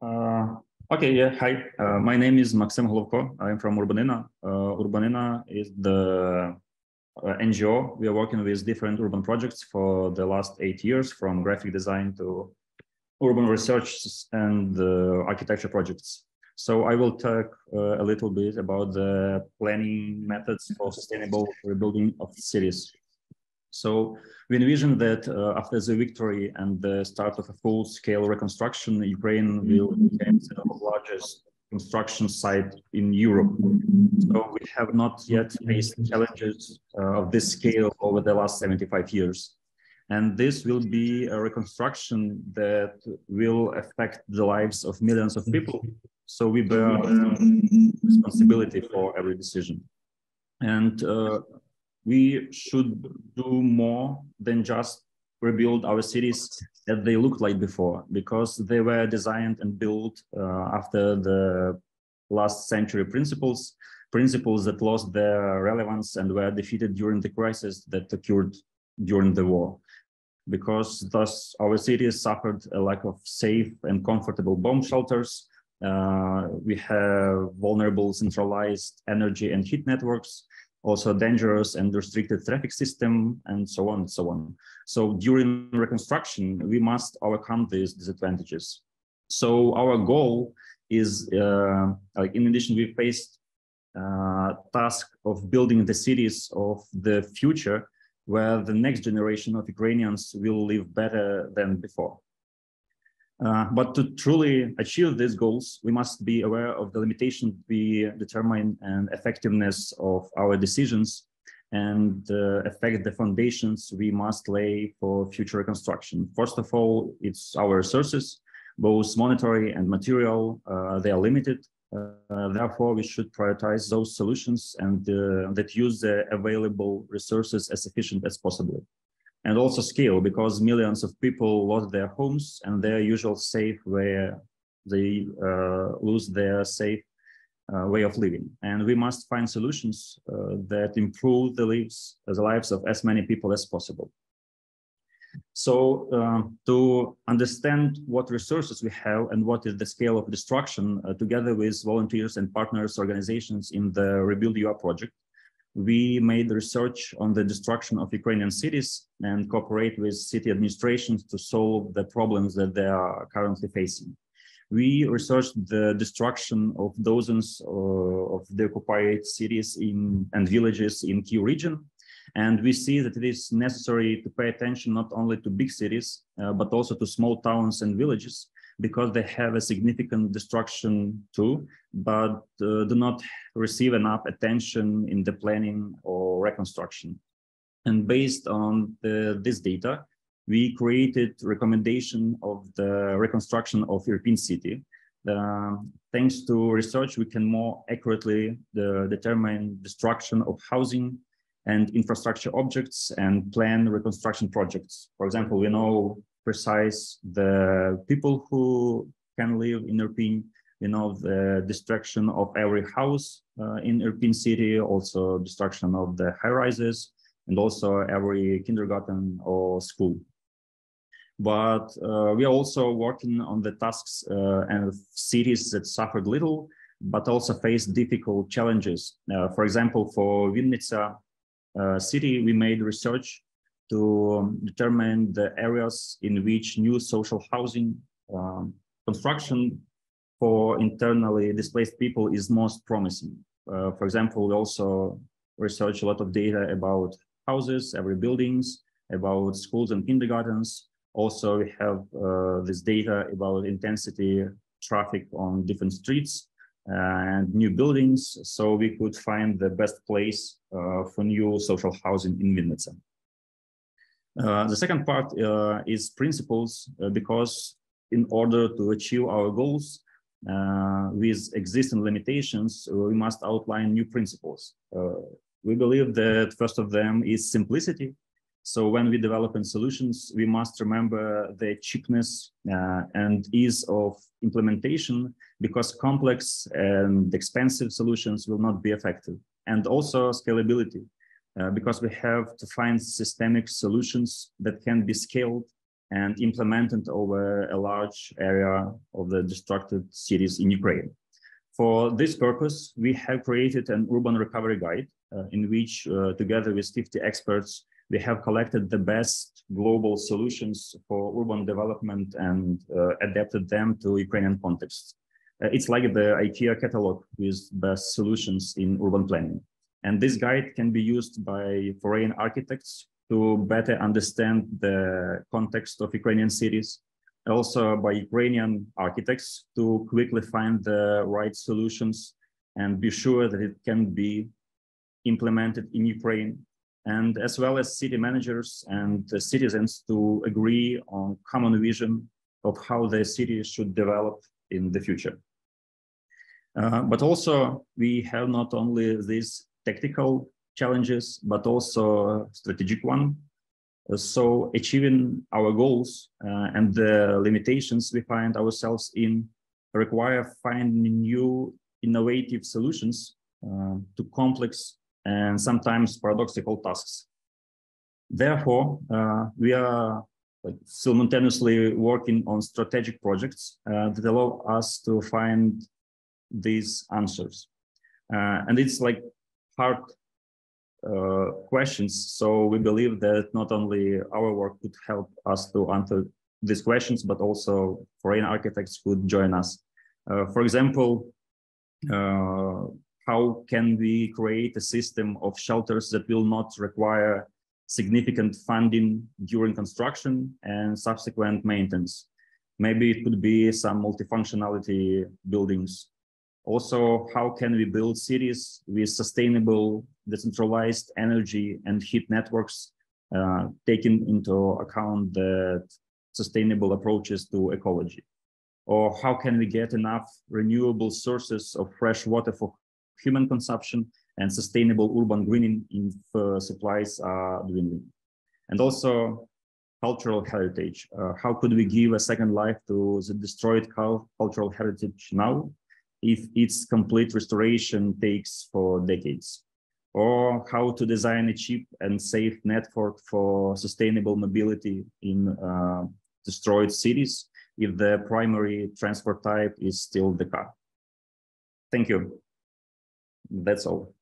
Okay, yeah, hi. My name is Maksym Holovko. I'm from Urbanyna. Urbanyna is the NGO. We are working with different urban projects for the last 8 years, from graphic design to urban research and architecture projects. So I will talk a little bit about the planning methods for sustainable rebuilding of cities. So we envision that after the victory and the start of a full-scale reconstruction, Ukraine will become the largest construction site in Europe. So we have not yet faced challenges of this scale over the last 75 years. And this will be a reconstruction that will affect the lives of millions of people. So we bear responsibility for every decision. And we should do more than just rebuild our cities as they looked like before, because they were designed and built after the last century principles that lost their relevance and were defeated during the crisis that occurred during the war. Because thus our cities suffered a lack of safe and comfortable bomb shelters. We have vulnerable centralized energy and heat networks, also dangerous and restricted traffic system, and so on and so on. So during reconstruction, we must overcome these disadvantages. So our goal is, like in addition, we faced task of building the cities of the future, where the next generation of Ukrainians will live better than before. But to truly achieve these goals, we must be aware of the limitations we determine and effectiveness of our decisions and affect the foundations we must lay for future reconstruction. First of all, it's our resources, both monetary and material. They are limited. Therefore, we should prioritize those solutions and that use the available resources as efficient as possible. And also scale, because millions of people lost their homes and their usual safe where they lose their safe way of living. And we must find solutions that improve the lives of as many people as possible. So to understand what resources we have and what is the scale of destruction, together with volunteers and partners organizations in the Rebuild UR project, we made research on the destruction of Ukrainian cities and cooperate with city administrations to solve the problems that they are currently facing. We researched the destruction of dozens of the occupied cities and villages in Kyiv region. And we see that it is necessary to pay attention not only to big cities, but also to small towns and villages, because they have a significant destruction too, but do not receive enough attention in the planning or reconstruction. And based on this data, we created recommendation of the reconstruction of European city. Thanks to research, we can more accurately determine destruction of housing and infrastructure objects and plan reconstruction projects. For example, we know precise the people who can live in Irpin, you know, the destruction of every house in Irpin city, also destruction of the high rises, and also every kindergarten or school. But we are also working on the tasks and cities that suffered little, but also faced difficult challenges. For example, for Vinnytsia city, we made research to determine the areas in which new social housing construction for internally displaced people is most promising. For example, we also research a lot of data about houses, every buildings, about schools and kindergartens. Also, we have this data about intensity traffic on different streets and new buildings, so we could find the best place for new social housing in Vinnytsia. The second part is principles, because in order to achieve our goals with existing limitations, we must outline new principles. We believe that first of them is simplicity. So when we develop solutions, we must remember the cheapness and ease of implementation, because complex and expensive solutions will not be effective. And also scalability, because we have to find systemic solutions that can be scaled and implemented over a large area of the destructed cities in Ukraine. For this purpose, we have created an urban recovery guide in which, together with 50 experts, we have collected the best global solutions for urban development and adapted them to Ukrainian context. It's like the IKEA catalog with best solutions in urban planning. And this guide can be used by foreign architects to better understand the context of Ukrainian cities, also by Ukrainian architects to quickly find the right solutions and be sure that it can be implemented in Ukraine, and as well as city managers and citizens to agree on common vision of how the city should develop in the future. But also we have not only these technical challenges, but also strategic one. So achieving our goals and the limitations we find ourselves in require finding new innovative solutions to complex and sometimes paradoxical tasks. Therefore, we are simultaneously working on strategic projects that allow us to find these answers. And it's like hard questions. So we believe that not only our work could help us to answer these questions, but also foreign architects could join us. For example, how can we create a system of shelters that will not require significant funding during construction and subsequent maintenance? Maybe it could be some multifunctionality buildings. Also, how can we build cities with sustainable, decentralized energy and heat networks, taking into account the sustainable approaches to ecology? Or how can we get enough renewable sources of fresh water for human consumption and sustainable urban greening if supplies are dwindling? And also cultural heritage. How could we give a second life to the destroyed cultural heritage now, if its complete restoration takes for decades? Or how to design a cheap and safe network for sustainable mobility in destroyed cities if the primary transport type is still the car? Thank you. That's all.